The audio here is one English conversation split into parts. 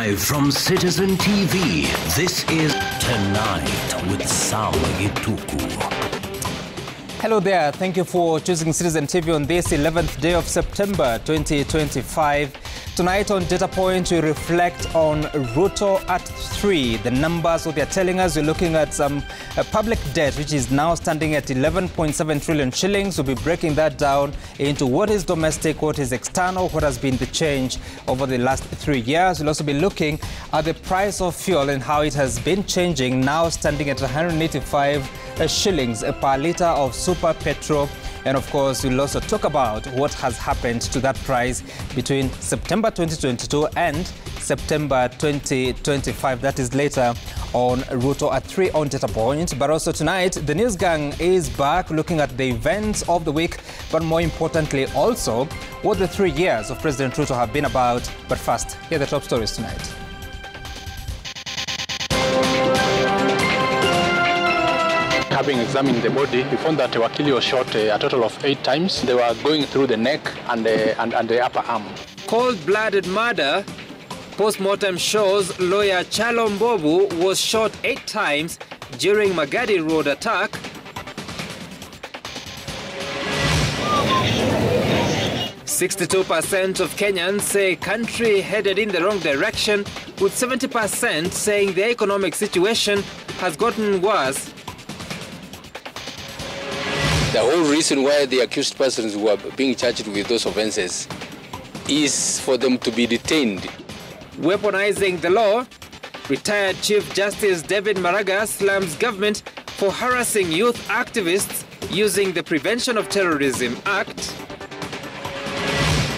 Live from Citizen TV, this is Tonight with Sam Gituku. Hello there, thank you for choosing Citizen TV on this 11th day of September 2025. Tonight on Data Point, we reflect on Ruto at 3. The numbers, what they're telling us, we're looking at some public debt, which is now standing at 11.7 trillion shillings. We'll be breaking that down into what is domestic, what is external, what has been the change over the last 3 years. We'll also be looking at the price of fuel and how it has been changing, now standing at 185 shillings per litre of super petrol. And of course, we'll also talk about what has happened to that price between September 2022 and September 2025. That is later on Ruto at 3 on Data Point. But also tonight, the News Gang is back looking at the events of the week, but more importantly also what the 3 years of President Ruto have been about. But first, here are the top stories tonight. Having examined the body, we found that Wakili was shot a total of 8 times. They were going through the neck and the upper arm. Cold-blooded murder. Post-mortem shows lawyer Chalo Mbovu was shot 8 times during Magadi Road attack. "62% of Kenyans say country headed in the wrong direction, with 70% saying the economic situation has gotten worse." The whole reason why the accused persons were being charged with those offences is for them to be detained. Weaponizing the law. Retired Chief Justice David Maraga slams government for harassing youth activists using the Prevention of Terrorism Act.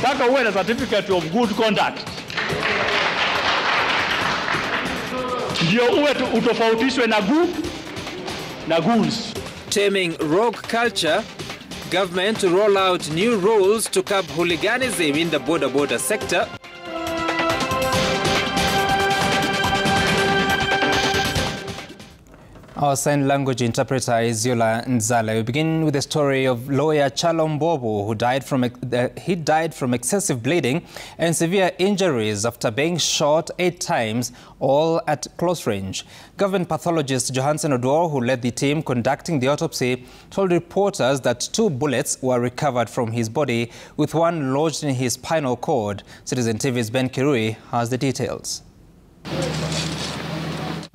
Mpaka uwe na certificate of good conduct ndio uwe utofautishwe na goons. Taming rogue culture. Government to roll out new rules to curb hooliganism in the border sector. Our sign language interpreter is Yola Nzala. We begin with the story of lawyer Chalo Mbovu, who died from excessive bleeding and severe injuries after being shot 8 times, all at close range. Government pathologist Johansen Oduor, who led the team conducting the autopsy, told reporters that 2 bullets were recovered from his body, with 1 lodged in his spinal cord. Citizen TV's Ben Kirui has the details.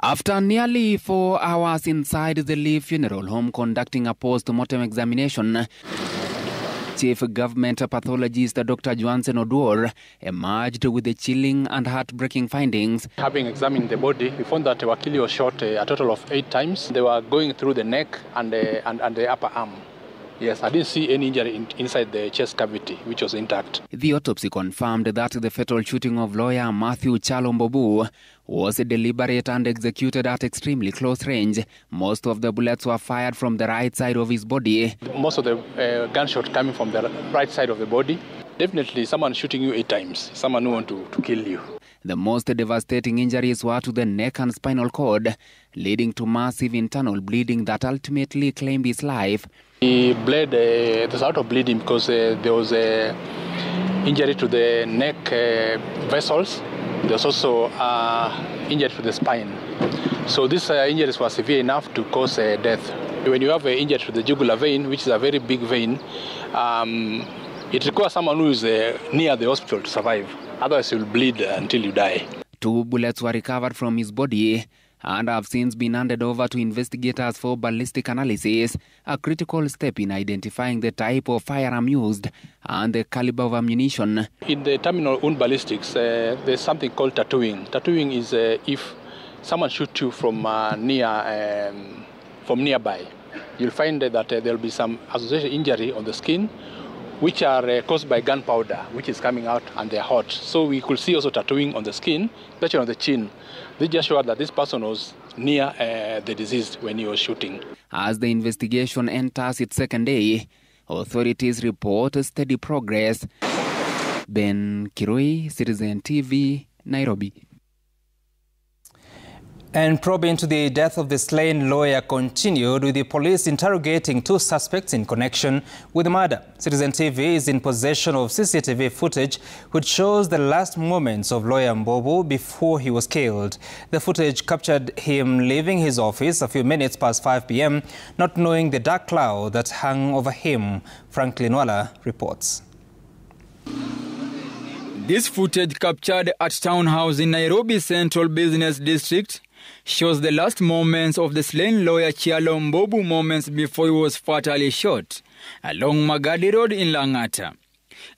After nearly 4 hours inside the Lee Funeral Home conducting a post-mortem examination, Chief Government Pathologist Dr. Johansen Oduor emerged with the chilling and heartbreaking findings. Having examined the body, we found that Wakili was shot a total of 8 times. They were going through the neck and the upper arm. Yes, I didn't see any injury inside the chest cavity, which was intact. The autopsy confirmed that the fatal shooting of lawyer Matthew Chalo Mbovu was deliberate and executed at extremely close range. Most of the bullets were fired from the right side of his body. Most of the gunshot coming from the right side of the body. Definitely someone shooting you 8 times, someone who want to kill you. The most devastating injuries were to the neck and spinal cord, leading to massive internal bleeding that ultimately claimed his life. He bled, there was a lot of bleeding because there was an injury to the neck vessels. There was also injury to the spine. So these injuries were severe enough to cause death. When you have an injury to the jugular vein, which is a very big vein, it requires someone who is near the hospital to survive. Otherwise, you'll bleed until you die. 2 bullets were recovered from his body and have since been handed over to investigators for ballistic analysis, a critical step in identifying the type of firearm used and the caliber of ammunition. In the terminal wound ballistics, there's something called tattooing. Tattooing is if someone shoots you from nearby, you'll find that there'll be some associated injury on the skin, which are caused by gunpowder, which is coming out and they're hot. So we could see also tattooing on the skin, especially on the chin. This just showed that this person was near the deceased when he was shooting. As the investigation enters its second day, authorities report steady progress. Ben Kirui, Citizen TV, Nairobi. And probe into the death of the slain lawyer continued, with the police interrogating 2 suspects in connection with the murder. Citizen TV is in possession of CCTV footage which shows the last moments of lawyer Mbobu before he was killed. The footage captured him leaving his office a few minutes past 5 p.m, not knowing the dark cloud that hung over him. Franklin Wala reports. This footage, captured at Town House in Nairobi Central Business District, shows the last moments of the slain lawyer Kyalo Mbobu moments before he was fatally shot along Magadi Road in Langata.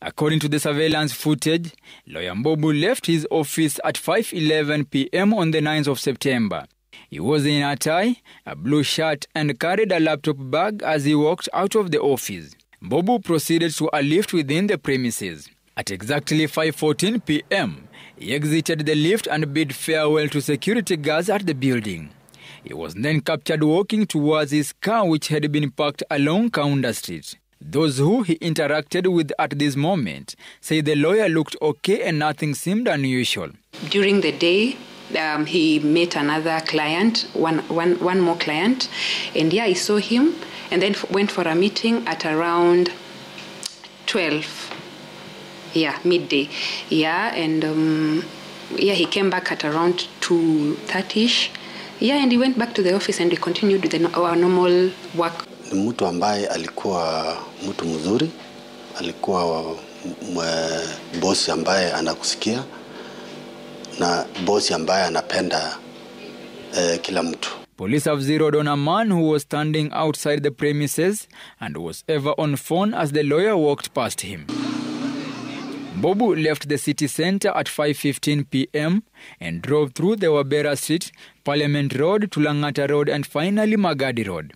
According to the surveillance footage, lawyer Mbobu left his office at 5:11 p.m. on the 9th of September. He was in a tie, a blue shirt and carried a laptop bag as he walked out of the office. Mbobu proceeded to a lift within the premises. At exactly 5:14 p.m, he exited the lift and bid farewell to security guards at the building. He was then captured walking towards his car, which had been parked along Kaunda Street. Those who he interacted with at this moment say the lawyer looked okay and nothing seemed unusual. During the day, he met another client, one more client, and I saw him and then went for a meeting at around 12. Midday. And he came back at around 2:30ish. And he went back to the office and we continued with our normal work. Ni mtu ambaye alikuwa mtu mzuri, alikuwa bosi ambaye anakusikia na bosi ambaye anapenda kila mtu. Police have zeroed on a man who was standing outside the premises and was ever on phone as the lawyer walked past him. Mbobu left the city centre at 5:15 p.m. and drove through the Wabera Street, Parliament Road to Langata Road and finally Magadi Road.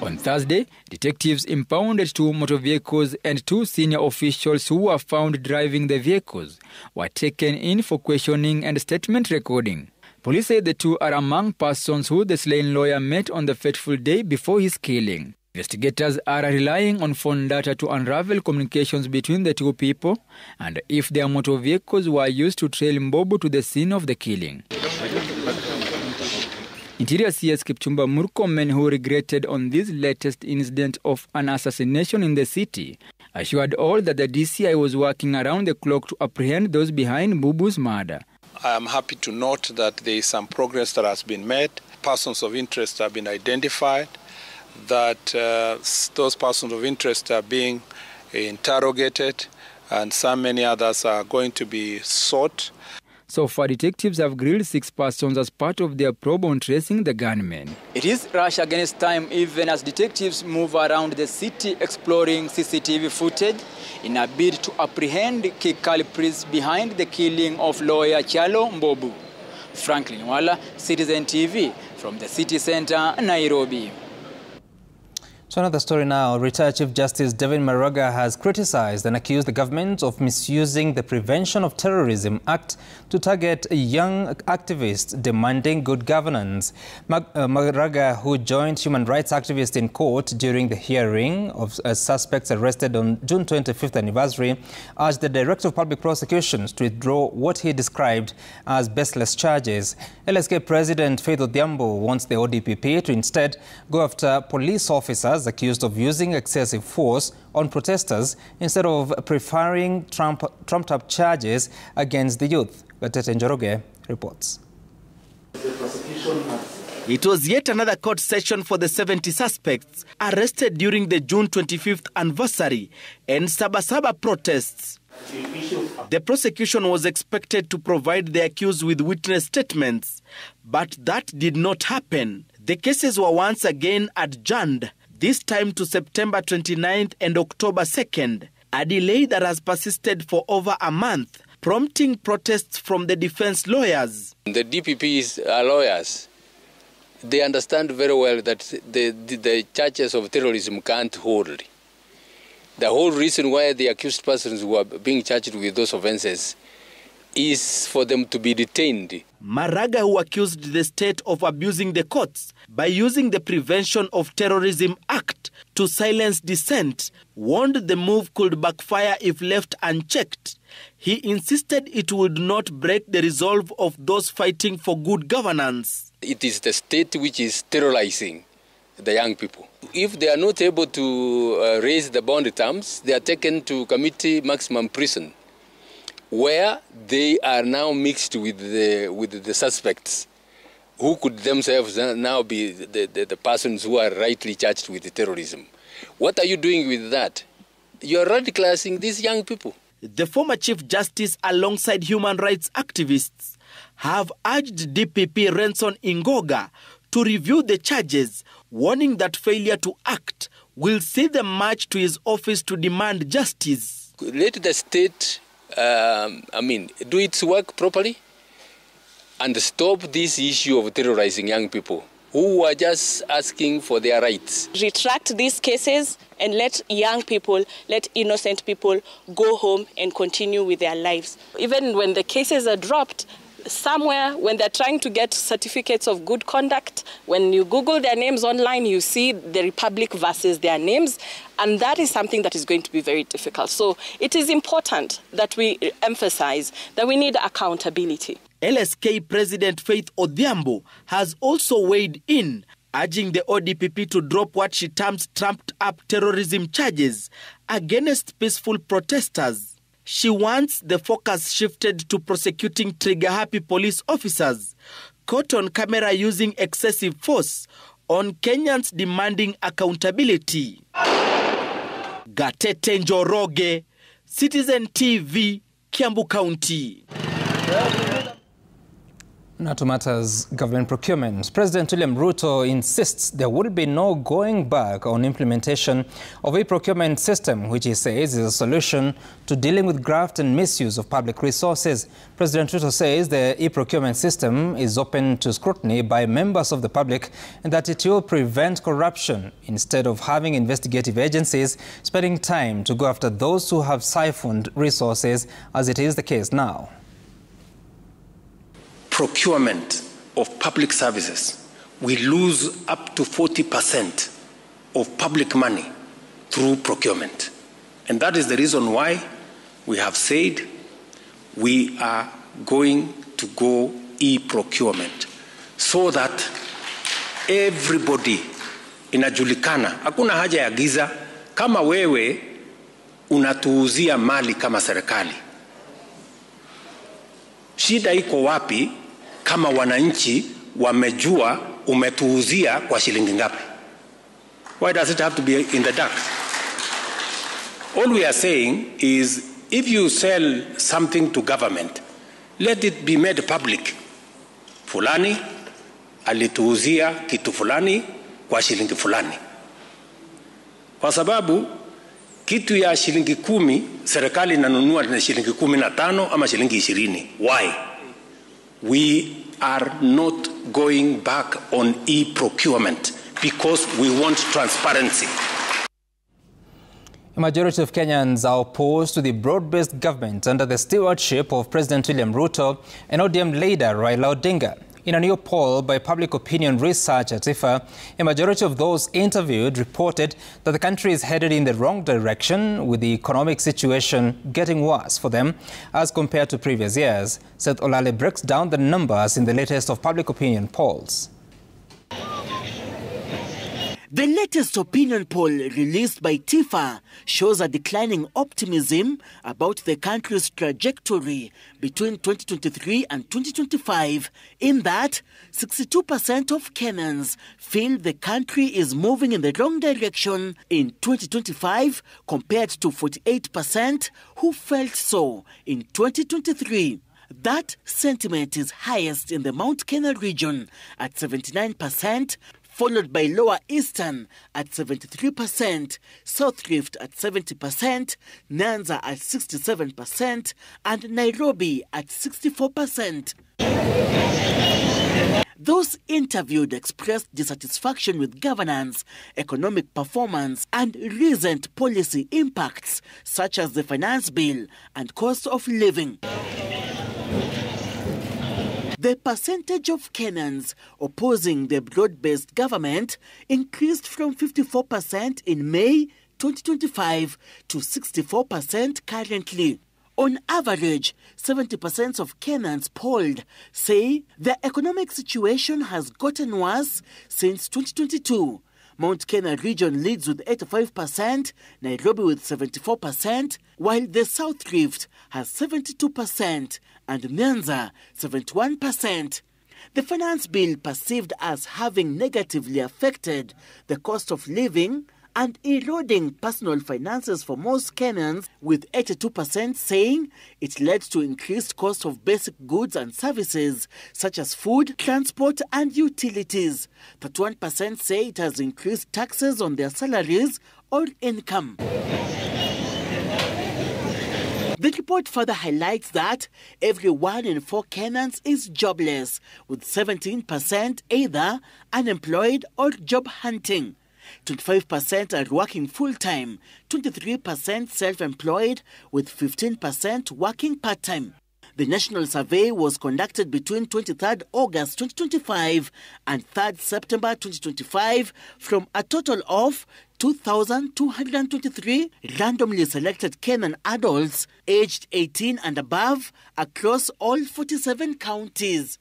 On Thursday, detectives impounded 2 motor vehicles and 2 senior officials who were found driving the vehicles were taken in for questioning and statement recording. Police say the 2 are among persons who the slain lawyer met on the fateful day before his killing. Investigators are relying on phone data to unravel communications between the 2 people and if their motor vehicles were used to trail Mbobu to the scene of the killing. Interior CS Kipchumba Murkomen, who regretted on this latest incident of an assassination in the city, assured all that the DCI was working around the clock to apprehend those behind Mbobu's murder. I am happy to note that there is some progress that has been made. Persons of interest have been identified, that those persons of interest are being interrogated, and many others are going to be sought. So far, detectives have grilled 6 persons as part of their probe on tracing the gunmen. It is rush against time even as detectives move around the city exploring CCTV footage in a bid to apprehend key culprits behind the killing of lawyer Kyalo Mbobu. Franklin Wala, Citizen TV, from the city centre, Nairobi. So another story now. Retired Chief Justice David Maraga has criticized and accused the government of misusing the Prevention of Terrorism Act to target young activists demanding good governance. Maraga, who joined human rights activists in court during the hearing of suspects arrested on June 25th anniversary, urged the Director of Public Prosecutions to withdraw what he described as baseless charges. LSK President Faith Odhiambo wants the ODPP to instead go after police officers accused of using excessive force on protesters instead of preferring trumped-up charges against the youth. Gatete Njoroge reports. It was yet another court session for the 70 suspects arrested during the June 25th anniversary and Sabasaba protests. The prosecution was expected to provide the accused with witness statements, but that did not happen. The cases were once again adjourned, this time to September 29th and October 2nd, a delay that has persisted for over a month, prompting protests from the defense lawyers. The DPPs are lawyers. They understand very well that the charges of terrorism can't hold. The whole reason why the accused persons who are being charged with those offenses is for them to be detained. Maraga, who accused the state of abusing the courts by using the Prevention of Terrorism Act to silence dissent, warned the move could backfire if left unchecked. He insisted it would not break the resolve of those fighting for good governance. It is the state which is terrorizing the young people. If they are not able to raise the bond terms, they are taken to community maximum prison, where they are now mixed with the suspects, who could themselves now be the persons who are rightly charged with terrorism. What are you doing with that? You are radicalizing these young people. The former Chief Justice, alongside human rights activists, have urged DPP Renson Ingoga to review the charges, warning that failure to act will see them march to his office to demand justice. Let the state, do its work properly and stop this issue of terrorizing young people who are just asking for their rights. Retract these cases and let young people, let innocent people go home and continue with their lives. Even when the cases are dropped, somewhere when they're trying to get certificates of good conduct, when you Google their names online, you see the Republic versus their names, and that is something that is going to be very difficult. So it is important that we emphasize that we need accountability. LSK President Faith Odhiambo has also weighed in, urging the ODPP to drop what she terms trumped-up terrorism charges against peaceful protesters. She wants the focus shifted to prosecuting trigger-happy police officers caught on camera using excessive force on Kenyans demanding accountability. Gatete Njoroge, Citizen TV, Kiambu County. Now to matters government procurement. President William Ruto insists there will be no going back on implementation of a procurement system, which he says is a solution to dealing with graft and misuse of public resources. President Ruto says the e-procurement system is open to scrutiny by members of the public and that it will prevent corruption instead of having investigative agencies spending time to go after those who have siphoned resources, as it is the case now. Procurement of public services, we lose up to 40% of public money through procurement. And that is the reason why we have said we are going to go e-procurement so that everybody inajulikana. Hakuna haja ya giza. Kama wewe unatuuzia mali kama serikali, shida iko wapi kama wananchi wamejua umetuuzia kwa shilingi ngapi? Why does it have to be in the dark? All we are saying is, if you sell something to government, let it be made public. Fulani alituuzia kitu fulani kwa shilingi fulani. Kwa sababu kitu ya shilingi 10 serikali inanunua na shilingi 15 ama shilingi 20. Why? We are not going back on e-procurement because we want transparency. A majority of Kenyans are opposed to the broad-based government under the stewardship of President William Ruto and ODM leader Raila Odinga. In a new poll by Public Opinion Research at IFA, a majority of those interviewed reported that the country is headed in the wrong direction, with the economic situation getting worse for them as compared to previous years. Seth Olale breaks down the numbers in the latest of Public Opinion polls. The latest opinion poll released by TIFA shows a declining optimism about the country's trajectory between 2023 and 2025, in that 62% of Kenyans feel the country is moving in the wrong direction in 2025 compared to 48% who felt so in 2023. That sentiment is highest in the Mount Kenya region at 79%, followed by Lower Eastern at 73%, South Rift at 70%, Nyanza at 67%, and Nairobi at 64%. Those interviewed expressed dissatisfaction with governance, economic performance, and recent policy impacts, such as the finance bill and cost of living. The percentage of Kenyans opposing the broad-based government increased from 54% in May 2025 to 64% currently. On average, 70% of Kenyans polled say the economic situation has gotten worse since 2022. Mount Kenya region leads with 85%, Nairobi with 74%, while the South Rift has 72% and Nyanza 71%. The finance bill perceived as having negatively affected the cost of living and eroding personal finances for most Kenyans, with 82% saying it led to increased cost of basic goods and services such as food, transport and utilities. 31% say it has increased taxes on their salaries or income. The report further highlights that every 1 in 4 Kenyans is jobless, with 17% either unemployed or job hunting. 25% are working full-time, 23% self-employed, with 15% working part-time. The national survey was conducted between 23rd August 2025 and 3rd September 2025 from a total of 2,223 randomly selected Kenyan adults aged 18 and above across all 47 counties.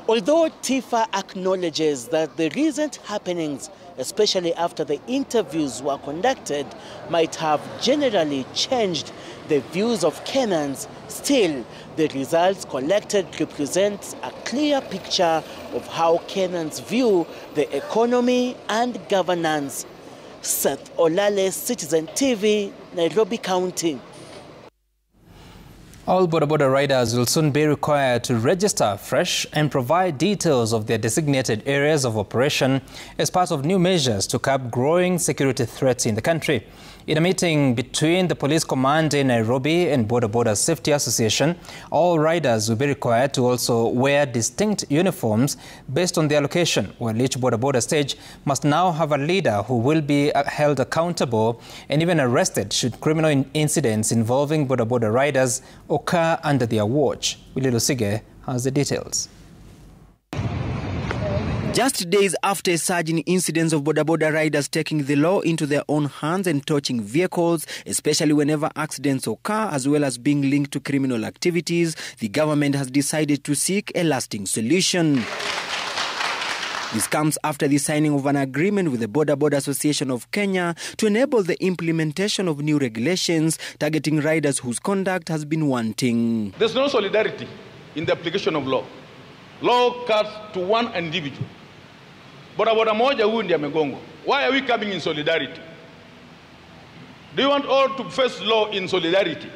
Although TIFA acknowledges that the recent happenings, especially after the interviews were conducted, might have generally changed the views of Kenyans, still, the results collected represents a clear picture of how Kenyans view the economy and governance. Seth Olale, Citizen TV, Nairobi County. All Boda Boda riders will soon be required to register afresh and provide details of their designated areas of operation as part of new measures to curb growing security threats in the country. In a meeting between the Police Command in Nairobi and Boda Boda Safety Association, all riders will be required to also wear distinct uniforms based on their location, while each Boda Boda stage must now have a leader who will be held accountable and even arrested should criminal incidents involving Boda Boda riders occur under their watch. Willie Lusige has the details. Just days after a surge in incidents of Boda Boda riders taking the law into their own hands and torching vehicles, especially whenever accidents occur, as well as being linked to criminal activities, the government has decided to seek a lasting solution. This comes after the signing of an agreement with the Boda Boda Association of Kenya to enable the implementation of new regulations targeting riders whose conduct has been wanting. There's no solidarity in the application of law. Law cuts to one individual. Boda Boda moja huyu ndiye amegongo. Why are we coming in solidarity? Do you want all to face law in solidarity?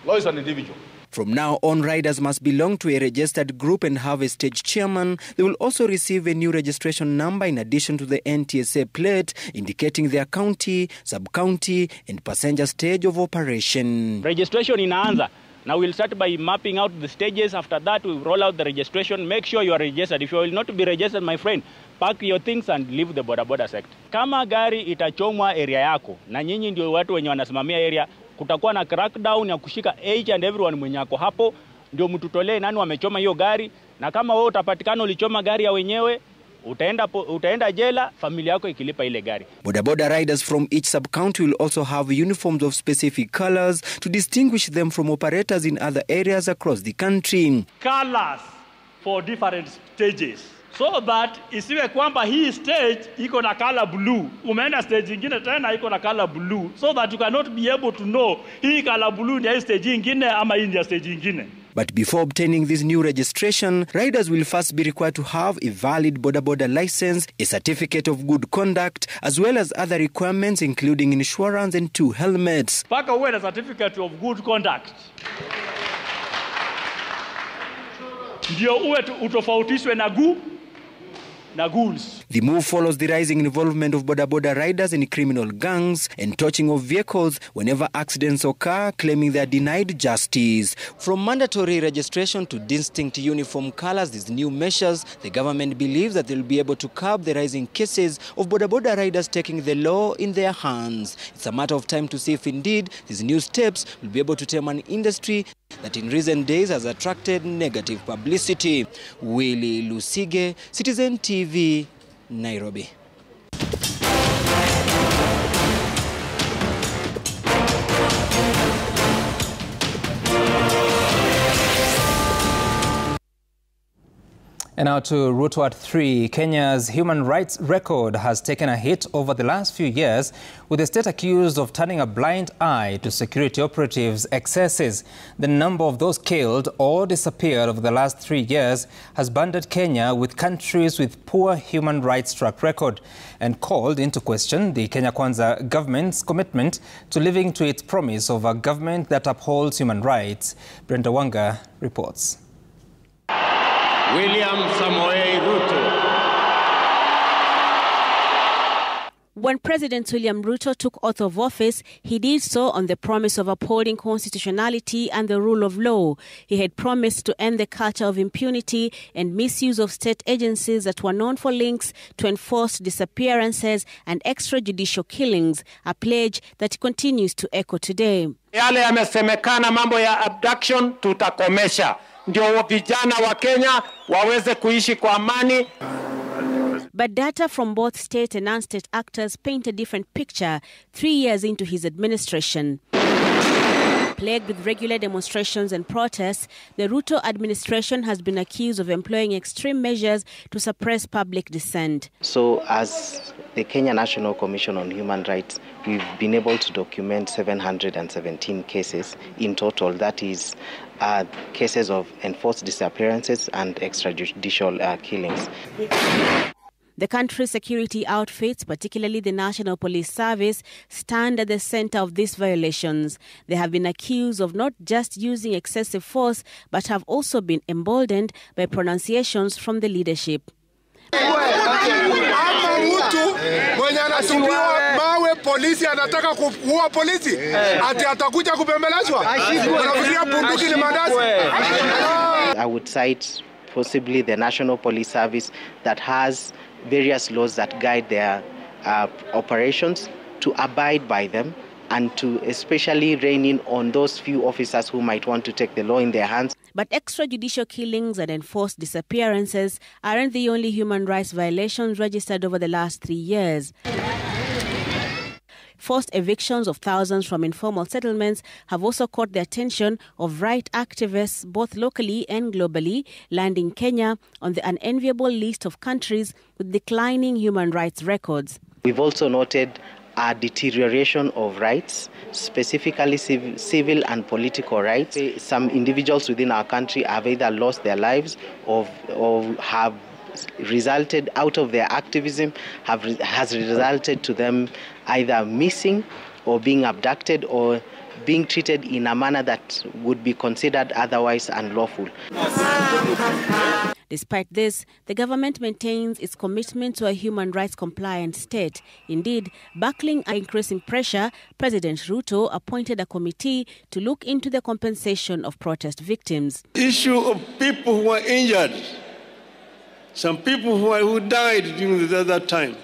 Law is an individual. From now on, riders must belong to a registered group and have a stage chairman. They will also receive a new registration number in addition to the NTSA plate indicating their county, sub-county and passenger stage of operation. Registration inaanza. Now we'll start by mapping out the stages. After that, we'll roll out the registration. Make sure you are registered. If you will not be registered, my friend, pack your things and leave the Boda Boda sector. Kama gari itachomwa area yako, na nyinyi ndio watu wenye wanasimamia area, kutakuwa na crackdown ya kushika each and everyone mwenye ako hapo, ndio mtutolee nani wamechoma hiyo gari, na kama wewe utapatikana ulichoma gari ya wenyewe, utaenda jela, familia yako ikilipa ile gari. Boda Boda riders from each sub-county will also have uniforms of specific colors to distinguish them from operators in other areas across the country. Colors for different stages. So that isiwe kwamba hii stage iko na color blue, umeenda stage nyingine tena iko na color blue, so that you cannot be able to know hii color blue ni stage nyingine ama hii ni stage nyingine. But before obtaining this new registration, riders will first be required to have a valid Boda Boda license, a certificate of good conduct, as well as other requirements including insurance and 2 helmets. Paka uwe na certificate of good conduct. Ndio uwe utofautishwe na goons. The move follows the rising involvement of boda riders in criminal gangs and torching of vehicles whenever accidents occur, claiming they are denied justice. From mandatory registration to distinct uniform colors, these new measures, the government believes that they'll be able to curb the rising cases of boda riders taking the law in their hands. It's a matter of time to see if indeed these new steps will be able to tame an industry that in recent days has attracted negative publicity. Willie Lusige, Citizen TV, Nairobi. And now to Ruto at 3. Kenya's human rights record has taken a hit over the last few years, with the state accused of turning a blind eye to security operatives' excesses. The number of those killed or disappeared over the last 3 years has banded Kenya with countries with poor human rights track record and called into question the Kenya Kwanza government's commitment to living to its promise of a government that upholds human rights. Brenda Wanga reports. William Samoei Ruto. When President William Ruto took oath of office, he did so on the promise of upholding constitutionality and the rule of law. He had promised to end the culture of impunity and misuse of state agencies that were known for links to enforced disappearances and extrajudicial killings, a pledge that continues to echo today. Yale yamesemekana mambo ya abduction tutakomesha. Ndio vijana wa Kenya waweze kuishi kwa amani. But data from both state and non-state actors paint a different picture 3 years into his administration. Plagued with regular demonstrations and protests, the Ruto administration has been accused of employing extreme measures to suppress public dissent. So as the Kenya National Commission on Human Rights, we've been able to document 717 cases in total. That is cases of enforced disappearances and extrajudicial killings. The country's security outfits, particularly the National Police Service, stand at the center of these violations. They have been accused of not just using excessive force, but have also been emboldened by pronunciations from the leadership. Ama mtu mwenye anasumbua mawe polisi anataka kuua polisi ati atakuja kubembelezwa. Unafikiria bunduki ni mandazi? I would cite possibly the National Police Service that has various laws that guide their operations, to abide by them and to especially rein in on those few officers who might want to take the law in their hands. But extrajudicial killings and enforced disappearances aren't the only human rights violations registered over the last 3 years. Forced evictions of thousands from informal settlements have also caught the attention of right activists both locally and globally, landing Kenya on the unenviable list of countries with declining human rights records. We've also noted a deterioration of rights, specifically civil and political rights. Some individuals within our country have either lost their lives or have resulted out of their activism has resulted to them either missing or being abducted or being treated in a manner that would be considered otherwise unlawful. Despite this, the government maintains its commitment to a human rights compliant state. Indeed, buckling increasing pressure, President Ruto appointed a committee to look into the compensation of protest victims. Issue of people who are injured, some people who died during that time.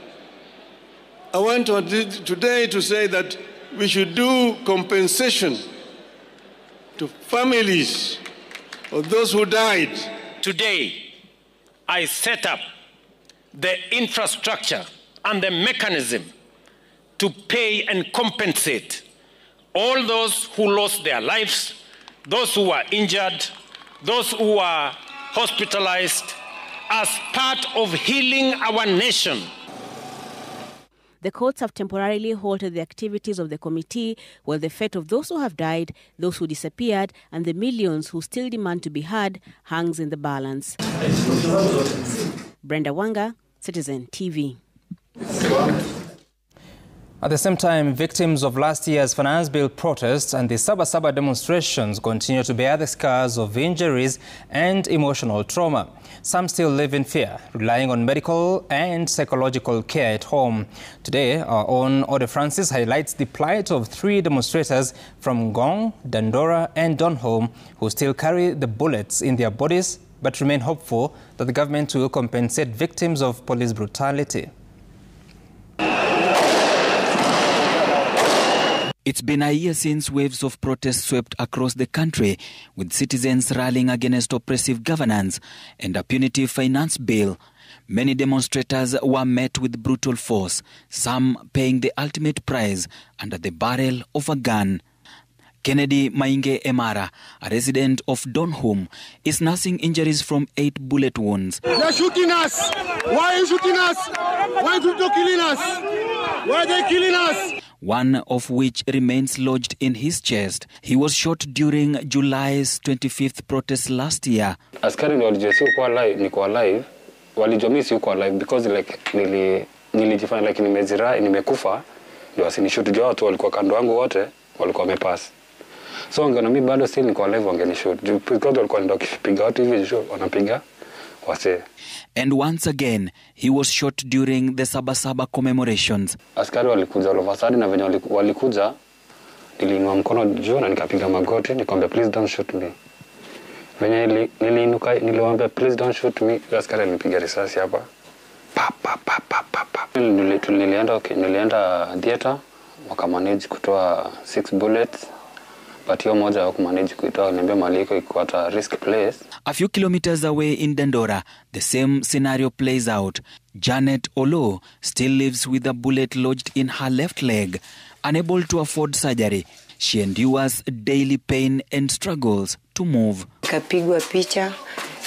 I want today to say that we should do compensation to families of those who died. Today, I set up the infrastructure and the mechanism to pay and compensate all those who lost their lives, those who were injured, those who were hospitalized, as part of healing our nation. The courts have temporarily halted the activities of the committee, while the fate of those who have died, those who disappeared, and the millions who still demand to be heard hangs in the balance. Brenda Wanga, Citizen TV. At the same time, victims of last year's finance bill protests and the Sabasaba demonstrations continue to bear the scars of injuries and emotional trauma. Some still live in fear, relying on medical and psychological care at home. Today, our own Ode Francis highlights the plight of 3 demonstrators from Ngong, Dandora and Donholm who still carry the bullets in their bodies but remain hopeful that the government will compensate victims of police brutality. It's been a year since waves of protests swept across the country, with citizens rallying against oppressive governance and a punitive finance bill. Many demonstrators were met with brutal force, some paying the ultimate price under the barrel of a gun. Kennedy Mainge Emara, a resident of Donholm, is nursing injuries from 8 bullet wounds. They're shooting us! Why are you shooting us? Why are people killing us? Why are they killing us? One of which remains lodged in his chest. He was shot during July's 25th protest last year. Askari walijua si niko alive, walijua mimi si uko alive because like nilijifanya like nimekufa, ndio asinishoot. Jua watu walikuwa kando wangu wote walikuwa wamepass. So wangeona mimi bado still niko alive wangenishoot. Because walikuwa ndio kipiga watu hivi wanapiga wase. And once again, he was shot during the Sabasaba commemorations. Askari walikuja all of a sudden na venye walikuja, niliinua mkono juu na nikapiga magoti, nikamwambia please don't shoot me. Venye niliinuka niliwaambia please don't shoot me, askari alinipiga risasi hapa. Nilienda theater, wakamanage kutoa 6 bullets. But hiyo moja hawakumanage kuitoa, niambia maliko iko at risk place. A few kilometers away in Dandora, the same scenario plays out. Janet Olo still lives with a bullet lodged in her left leg. Unable to afford surgery, she endures daily pain and struggles to move. Ikapigwa picha,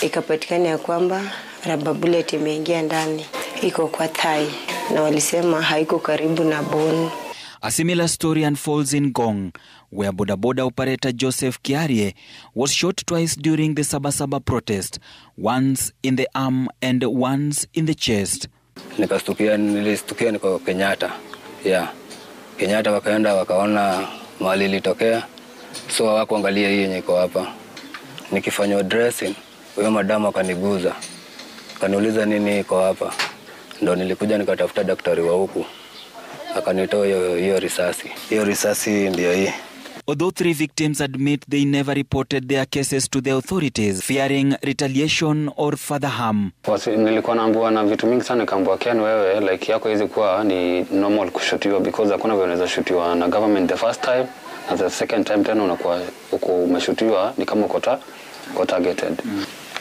ikapatikana ya kwamba rubber bullet imeingia ndani. Iko kwa thigh na walisema haiko karibu na bone. A similar story unfolds in Ngong, where boda operator Joseph Kiarie was shot twice during the Sabasaba protest, once in the arm and once in the chest. Nilistukia niko Kenyatta. Yeah. Kenyatta wakaenda wakaona mahali ilitokea. So hawakuangalia hii yenye iko hapa. Nikifanywa dressing, huyo madamu akaniguza. Kaniuliza nini iko hapa. Ndio nilikuja nikatafuta daktari wa huku. Akanitoa hiyo risasi. Hiyo risasi ndio hii. Although 3 victims admit they never reported their cases to the authorities, fearing retaliation or further harm. Nilikuwa naambiwa na vitu mingi sana, nikaambiwa Ken wewe like yako hizi kuwa ni normal kushutiwa because hakuna vile unaweza shutiwa na government the first time na the second time tena unakuwa uko umeshutiwa ni kama uko targeted.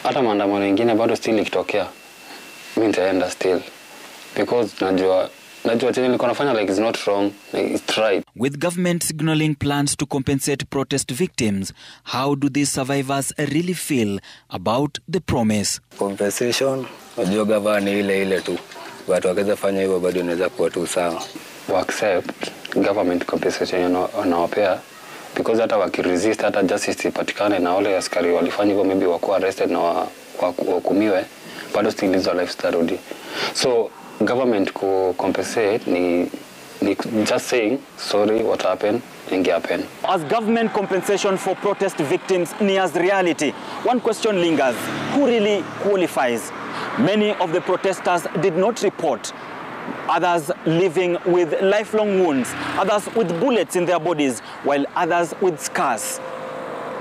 Hata maandamano mengine bado still ikitokea mimi nitaenda still because najua like it's not wrong, it's right. With government signaling plans to compensate protest victims, how do these survivors really feel about the promise? Compensation, najua gavana ile tu. Watu wakaweza fanya hivyo bado inaweza kuwa tu sawa. We accept government compensation wanawapea because hata wakiresist hata justice ipatikane na wale askari walifanya hivyo maybe wako arrested na wahukumiwe bado still is a lifestyle. So government ko compensate ni just saying sorry what happened and happen. As government compensation for protest victims nears reality, one question lingers: who really qualifies? Many of the protesters did not report. Others living with lifelong wounds, others with bullets in their bodies, while others with scars.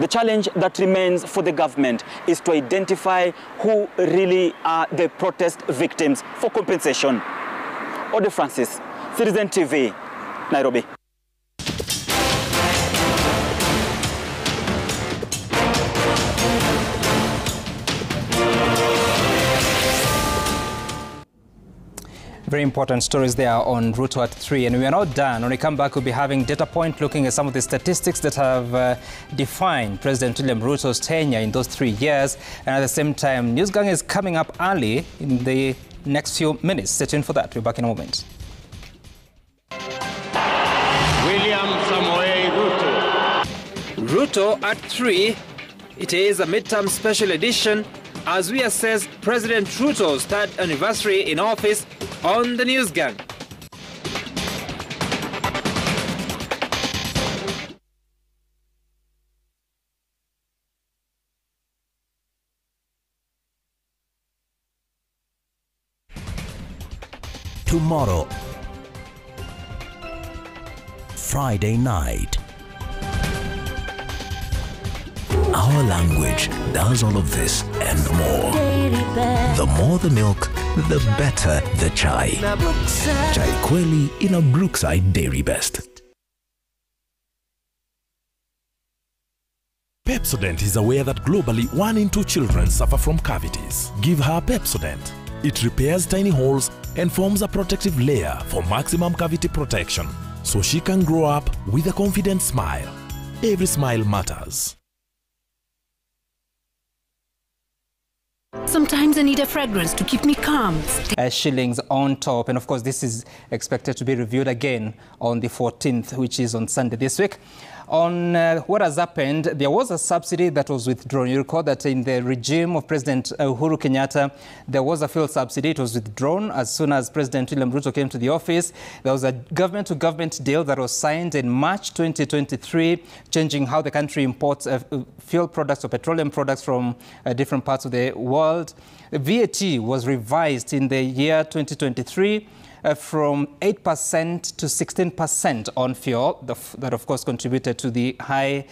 The challenge that remains for the government is to identify who really are the protest victims for compensation. Ode Francis, Citizen TV, Nairobi. Very important stories there on Ruto at 3. And we are not done. When we come back, we'll be having data point looking at some of the statistics that have defined President William Ruto's tenure in those 3 years. And at the same time, Newsgang is coming up early in the next few minutes. Stay tuned for that. We'll be back in a moment. William Samoei Ruto. Ruto at 3. It is a midterm special edition as we assess President Ruto's 3rd anniversary in office on the Newsgang. tomorrow, Friday night. Our language does all of this and more. The more the milk, the better the chai. Chai Kweli in a Brookside Dairy Best. Pepsodent is aware that globally 1 in 2 children suffer from cavities. Give her Pepsodent. It repairs tiny holes and forms a protective layer for maximum cavity protection, so she can grow up with a confident smile. Every smile matters. Sometimes I need a fragrance to keep me calm. Shillings on top, and of course this is expected to be reviewed again on the 14th, which is on Sunday this week. On what has happened, there was a subsidy that was withdrawn. You recall that in the regime of President Uhuru Kenyatta, there was a fuel subsidy. It was withdrawn as soon as President William Ruto came to the office. There was a government-to-government deal that was signed in March 2023, changing how the country imports fuel products or petroleum products from different parts of the world. The VAT was revised in the year 2023. From 8% to 16% on fuel. That, of course, contributed to the high